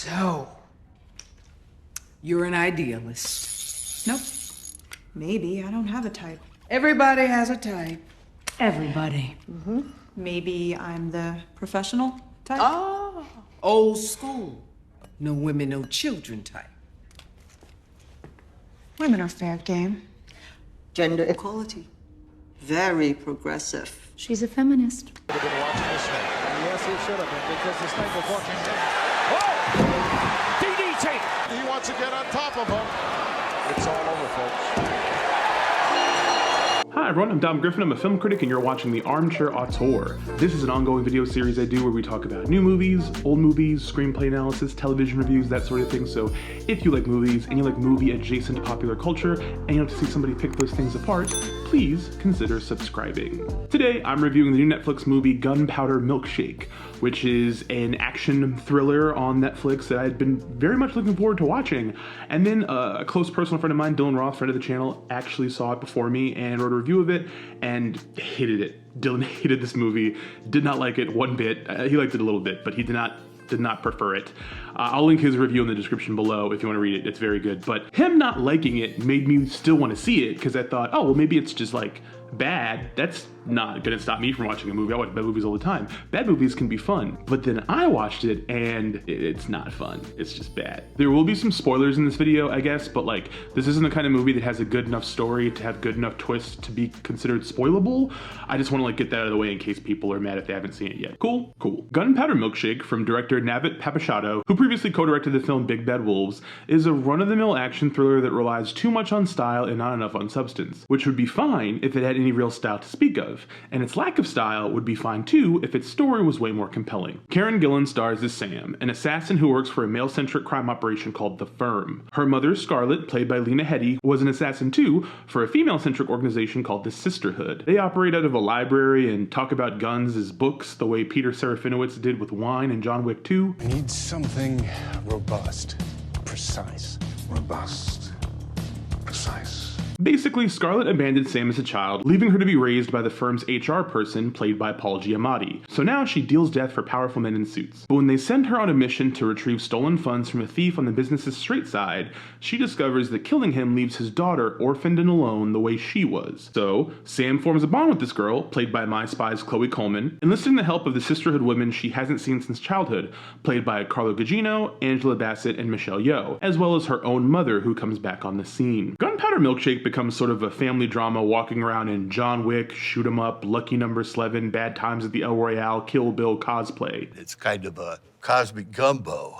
So, you're an idealist. Nope. Maybe. I don't have a type. Everybody has a type. Everybody. Maybe I'm the professional type. Oh, old school. No women, no children type. Women are fair game. Gender equality. Very progressive. She's a feminist. Should have been watching this thing. Yes, he should have been, because this thing was watching him. Oh! DDT! He wants to get on top of him. It's all over, folks. Hi everyone, I'm Dom Griffin, I'm a film critic and you're watching the Armchair Auteur. This is an ongoing video series I do where we talk about new movies, old movies, screenplay analysis, television reviews, that sort of thing. So if you like movies and you like movie adjacent popular culture and you want to see somebody pick those things apart, please consider subscribing. Today I'm reviewing the new Netflix movie Gunpowder Milkshake, which is an action thriller on Netflix that I had been very much looking forward to watching. And then a close personal friend of mine, Dylan Roth, friend of the channel, actually saw it before me and wrote a review of it and hated it. Dylan hated this movie, did not like it one bit. He liked it a little bit, but he did not prefer it. I'll link his review in the description below if you want to read it. It's very good. But him not liking it made me still want to see it because I thought, oh, well, maybe it's just like bad. That's not gonna stop me from watching a movie. I watch bad movies all the time. Bad movies can be fun. But then I watched it and it's not fun. It's just bad. There will be some spoilers in this video, I guess, but like, this isn't the kind of movie that has a good enough story to have good enough twists to be considered spoilable. I just want to like get that out of the way in case people are mad if they haven't seen it yet. Cool, cool. Gunpowder Milkshake from director Navit Papachado, who previously co-directed the film Big Bad Wolves, is a run-of-the-mill action thriller that relies too much on style and not enough on substance, which would be fine if it had any real style to speak of, and its lack of style would be fine too if its story was way more compelling. Karen Gillan stars as Sam, an assassin who works for a male-centric crime operation called The Firm. Her mother, Scarlett, played by Lena Headey, was an assassin too for a female-centric organization called the Sisterhood. They operate out of a library and talk about guns as books the way Peter Serafinowicz did with wine in John Wick 2. I need something robust, precise. Robust, precise. Basically, Scarlett abandoned Sam as a child, leaving her to be raised by the firm's HR person, played by Paul Giamatti. So now she deals death for powerful men in suits. But when they send her on a mission to retrieve stolen funds from a thief on the business's straight side, she discovers that killing him leaves his daughter orphaned and alone the way she was. So, Sam forms a bond with this girl, played by My Spy's Chloe Coleman, enlisting the help of the sisterhood women she hasn't seen since childhood, played by Carla Gugino, Angela Bassett, and Michelle Yeoh, as well as her own mother who comes back on the scene. Gunpowder Milkshake becomes sort of a family drama walking around in John Wick, Shoot 'em Up, Lucky Number 11, Bad Times at the El Royale, Kill Bill cosplay. It's kind of a cosmic gumbo.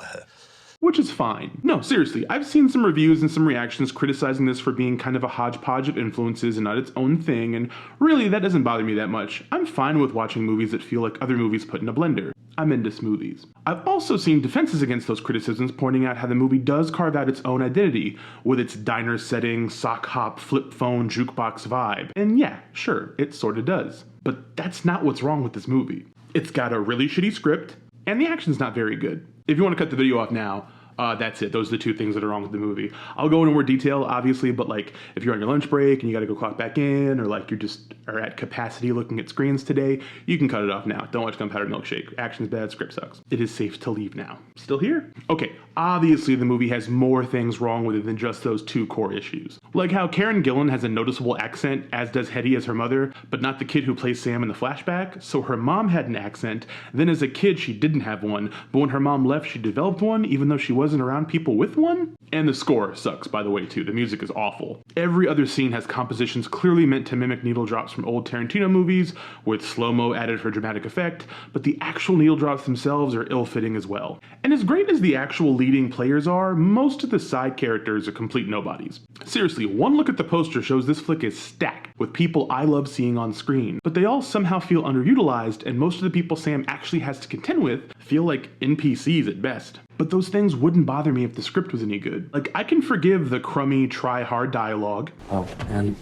Which is fine. No, seriously, I've seen some reviews and some reactions criticizing this for being kind of a hodgepodge of influences and not its own thing, and really that doesn't bother me that much. I'm fine with watching movies that feel like other movies put in a blender. I'm into smoothies. I've also seen defenses against those criticisms pointing out how the movie does carve out its own identity with its diner setting, sock hop, flip phone, jukebox vibe. And yeah, sure, it sorta does. But that's not what's wrong with this movie. It's got a really shitty script, and the action's not very good. If you want to cut the video off now, that's it. Those are the two things that are wrong with the movie. I'll go into more detail, obviously, but like if you're on your lunch break and you gotta go clock back in, or like you just are at capacity looking at screens today, you can cut it off now. Don't watch Gunpowder Milkshake. Action's bad, script sucks. It is safe to leave now. Still here? Okay, obviously the movie has more things wrong with it than just those two core issues. Like how Karen Gillan has a noticeable accent, as does Headey as her mother, but not the kid who plays Sam in the flashback, so her mom had an accent, then as a kid she didn't have one, but when her mom left she developed one, even though she wasn't around people with one? And the score sucks, by the way, too. The music is awful. Every other scene has compositions clearly meant to mimic needle drops from old Tarantino movies, with slow-mo added for dramatic effect, but the actual needle drops themselves are ill-fitting as well. And as great as the actual leading players are, most of the side characters are complete nobodies. Seriously, one look at the poster shows this flick is stacked with people I love seeing on screen, but they all somehow feel underutilized, and most of the people Sam actually has to contend with feel like NPCs at best. But those things wouldn't bother me if the script was any good. Like, I can forgive the crummy, try-hard dialogue. Oh, and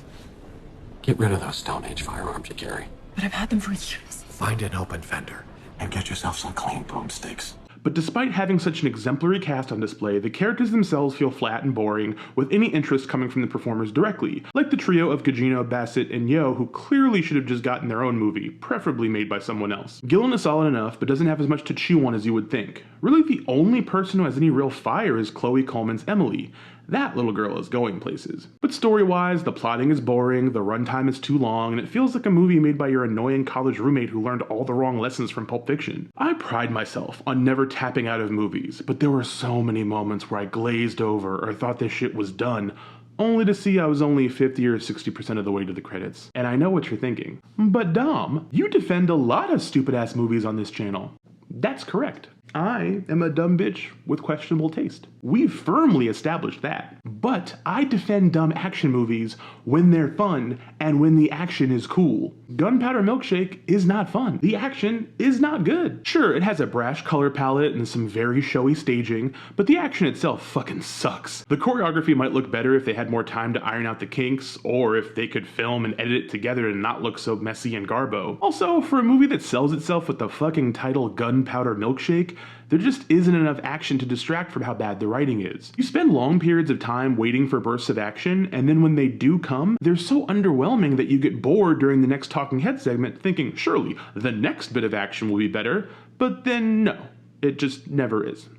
get rid of those Stone Age firearms you carry. But I've had them for years. Find an open fender and get yourself some clean broomsticks. But despite having such an exemplary cast on display, the characters themselves feel flat and boring, with any interest coming from the performers directly, like the trio of Gugino, Bassett, and Yeoh, who clearly should have just gotten their own movie, preferably made by someone else. Gillan is solid enough, but doesn't have as much to chew on as you would think. Really, the only person who has any real fire is Chloe Coleman's Emily. That little girl is going places. But story-wise, the plotting is boring, the runtime is too long, and it feels like a movie made by your annoying college roommate who learned all the wrong lessons from Pulp Fiction. I pride myself on never tapping out of movies, but there were so many moments where I glazed over or thought this shit was done, only to see I was only 50 or 60% of the way to the credits. And I know what you're thinking. But Dom, you defend a lot of stupid-ass movies on this channel. That's correct. I am a dumb bitch with questionable taste. We've firmly established that. But I defend dumb action movies when they're fun and when the action is cool. Gunpowder Milkshake is not fun. The action is not good. Sure, it has a brash color palette and some very showy staging, but the action itself fucking sucks. The choreography might look better if they had more time to iron out the kinks, or if they could film and edit it together and not look so messy and garbo. Also, for a movie that sells itself with the fucking title Gunpowder Milkshake, there just isn't enough action to distract from how bad the writing is. You spend long periods of time waiting for bursts of action, and then when they do come, they're so underwhelming that you get bored during the next talking head segment thinking, surely the next bit of action will be better, but then no, it just never is.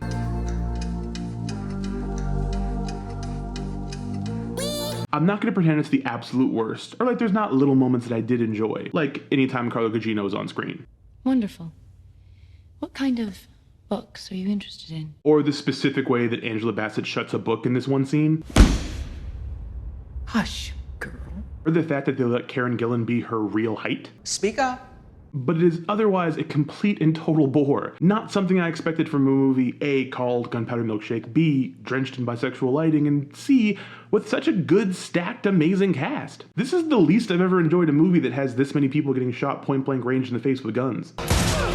I'm not going to pretend it's the absolute worst, or like there's not little moments that I did enjoy, like anytime Carla Gugino is on screen. Wonderful. What kind of books are you interested in? Or the specific way that Angela Bassett shuts a book in this one scene. Hush, girl. Or the fact that they let Karen Gillan be her real height. Speak up. But it is otherwise a complete and total bore. Not something I expected from a movie A, called Gunpowder Milkshake, B, drenched in bisexual lighting, and C, with such a good, stacked, amazing cast. This is the least I've ever enjoyed a movie that has this many people getting shot point-blank range in the face with guns.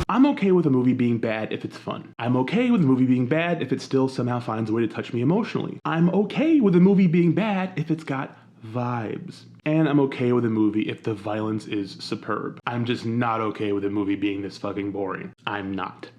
I'm okay with a movie being bad if it's fun. I'm okay with a movie being bad if it still somehow finds a way to touch me emotionally. I'm okay with a movie being bad if it's got vibes. And I'm okay with a movie if the violence is superb. I'm just not okay with a movie being this fucking boring. I'm not.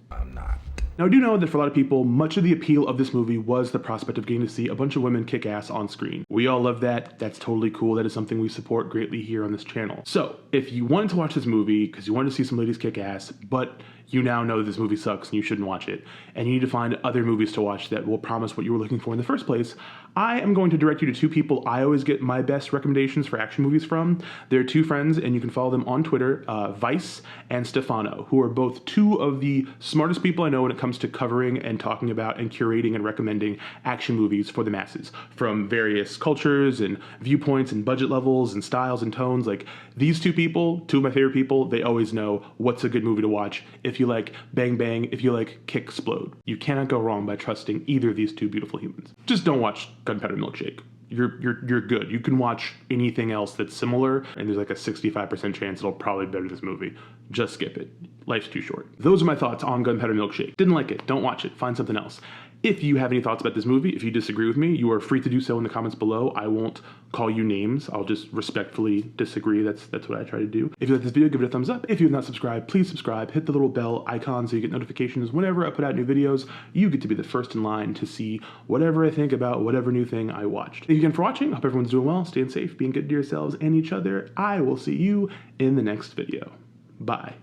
Now I do know that for a lot of people, much of the appeal of this movie was the prospect of getting to see a bunch of women kick ass on screen. We all love that. That's totally cool. That is something we support greatly here on this channel. So if you wanted to watch this movie because you wanted to see some ladies kick ass, but you now know this movie sucks and you shouldn't watch it, and you need to find other movies to watch that will promise what you were looking for in the first place, I am going to direct you to two people I always get my best recommendations for action movies from. They're two friends, and you can follow them on Twitter, Vice and Stefano, who are both two of the smartest people I know when it comes to covering and talking about and curating and recommending action movies for the masses, from various cultures and viewpoints and budget levels and styles and tones. Like, these two people, two of my favorite people, they always know what's a good movie to watch if you like bang bang, if you like kick explode. You cannot go wrong by trusting either of these two beautiful humans. Just don't watch Gunpowder Milkshake. You're good. You can watch anything else that's similar, and there's like a 65% chance it'll probably be better than this movie. Just skip it. Life's too short. Those are my thoughts on Gunpowder Milkshake. Didn't like it, don't watch it, find something else. If you have any thoughts about this movie, if you disagree with me, you are free to do so in the comments below. I won't call you names. I'll just respectfully disagree. That's what I try to do. If you like this video, give it a thumbs up. If you have not subscribed, please subscribe. Hit the little bell icon so you get notifications whenever I put out new videos. You get to be the first in line to see whatever I think about whatever new thing I watched. Thank you again for watching. I hope everyone's doing well, staying safe, being good to yourselves and each other. I will see you in the next video. Bye.